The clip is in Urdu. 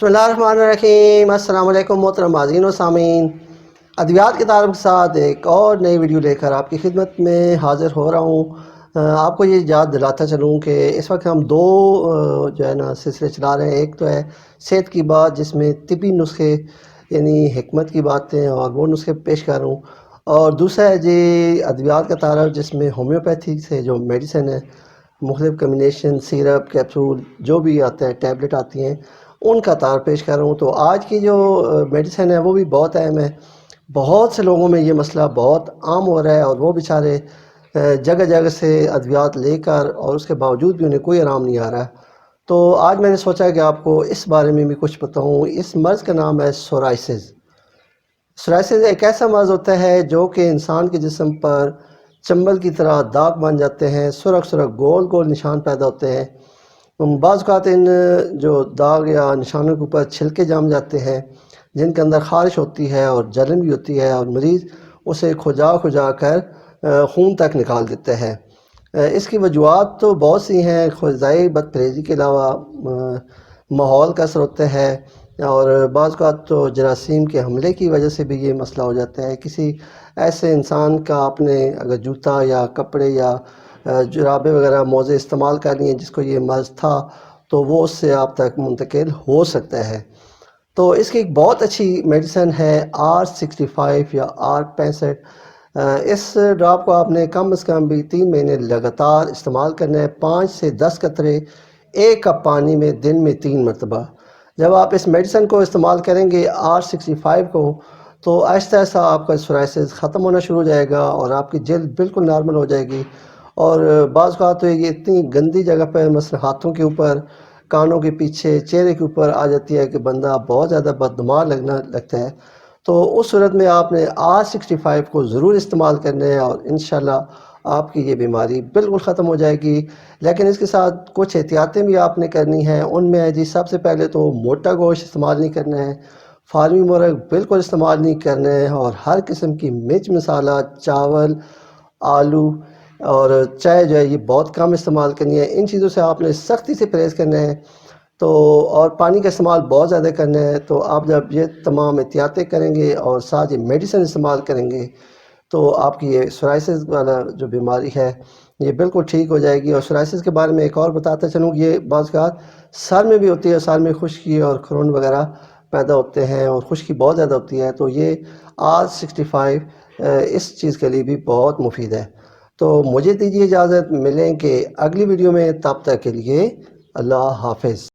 بسم اللہ الرحمن الرحیم۔ السلام علیکم محترم ناظرین و سامعین، ادویات کے تعارف کے ساتھ ایک اور نئی ویڈیو لے کر آپ کی خدمت میں حاضر ہو رہا ہوں۔ آپ کو یہ یاد دلاتا چلوں کہ اس وقت ہم دو جو ہے نا سلسلے چلا رہے ہیں۔ ایک تو ہے صحت کی بات، جس میں طبی نسخے یعنی حکمت کی باتیں اور وہ نسخے پیش کر رہا ہوں، اور دوسرا ہے جی ادویات کا تعارف، جس میں ہومیوپیتھی سے جو میڈیسن ہے، مختلف کمبینیشن، سیرپ، کیپسول جو بھی آتے ہیں، ٹیبلٹ آتی ہیں، ان کا تعارف پیش کر رہا ہوں۔ تو آج کی جو میڈیسن ہے وہ بھی بہت اہم ہے۔ بہت سے لوگوں میں یہ مسئلہ بہت عام ہو رہا ہے، اور وہ بیچارے جگہ جگہ سے ادویات لے کر اور اس کے باوجود بھی انہیں کوئی آرام نہیں آ رہا ہے۔ تو آج میں نے سوچا کہ آپ کو اس بارے میں بھی کچھ بتاؤں۔ اس مرض کا نام ہے سورائسس۔ سورائسس ایک ایسا مرض ہوتا ہے جو کہ انسان کے جسم پر چنبل کی طرح داغ بن جاتے ہیں، سرخ سرخ گول گول نشان پیدا ہوتے ہیں۔ بعض اوقات ان جو داغ یا نشانوں کے اوپر چھلکے جام جاتے ہیں، جن کے اندر خارش ہوتی ہے اور جلن بھی ہوتی ہے، اور مریض اسے کھجا کھجا کر خون تک نکال دیتے ہیں۔ اس کی وجوہات تو بہت سی ہیں، غذائی بد پرہیزی کے علاوہ ماحول کا اثر ہوتا ہے، اور بعض اوقات تو جراثیم کے حملے کی وجہ سے بھی یہ مسئلہ ہو جاتا ہے۔ کسی ایسے انسان کا آپ نے اگر جوتا یا کپڑے یا جرابے وغیرہ موزے استعمال کر لیے جس کو یہ مرض تھا، تو وہ اس سے آپ تک منتقل ہو سکتا ہے۔ تو اس کی ایک بہت اچھی میڈیسن ہے R65 یا R65۔ اس ڈراپ کو آپ نے کم از کم بھی 3 مہینے لگاتار استعمال کرنا ہے، 5 سے 10 قطرے 1 کپ پانی میں دن میں 3 مرتبہ۔ جب آپ اس میڈیسن کو استعمال کریں گے R65 کو، تو آہستہ آہستہ آپ کا سورائسس ختم ہونا شروع ہو جائے گا، اور آپ کی جلد بالکل نارمل ہو جائے گی۔ اور بعض اوقات تو یہ اتنی گندی جگہ پر، مثلا ہاتھوں کے اوپر، کانوں کے پیچھے، چہرے کے اوپر آ جاتی ہے کہ بندہ بہت زیادہ بدگمار لگتا ہے۔ تو اس صورت میں آپ نے R65 کو ضرور استعمال کرنا ہے، اور انشاءاللہ آپ کی یہ بیماری بالکل ختم ہو جائے گی۔ لیکن اس کے ساتھ کچھ احتیاطیں بھی آپ نے کرنی ہیں۔ ان میں ہے جی سب سے پہلے تو موٹا گوشت استعمال نہیں کرنا ہے، فارمی مرغ بالکل استعمال نہیں کرنا ہے، اور ہر قسم کی مرچ مسالہ، چاول، آلو اور چائے جو ہے یہ بہت کم استعمال کرنی ہے۔ ان چیزوں سے آپ نے سختی سے پرہیز کرنا ہے، تو اور پانی کا استعمال بہت زیادہ کرنا ہے۔ تو آپ جب یہ تمام احتیاطیں کریں گے اور ساتھ یہ میڈیسن استعمال کریں گے، تو آپ کی یہ سورائسس والا جو بیماری ہے یہ بالکل ٹھیک ہو جائے گی۔ اور سورائسس کے بارے میں ایک اور بتاتا چلوں کہ یہ بعض اوقات سر میں بھی ہوتی ہے، سر میں خشکی اور کھرون وغیرہ پیدا ہوتے ہیں، اور خشکی بہت زیادہ ہوتی ہے۔ تو یہ R65 اس چیز کے لیے بھی بہت مفید ہے۔ تو مجھے دیجیے اجازت، ملیں کہ اگلی ویڈیو میں، تب تک کے لیے اللہ حافظ۔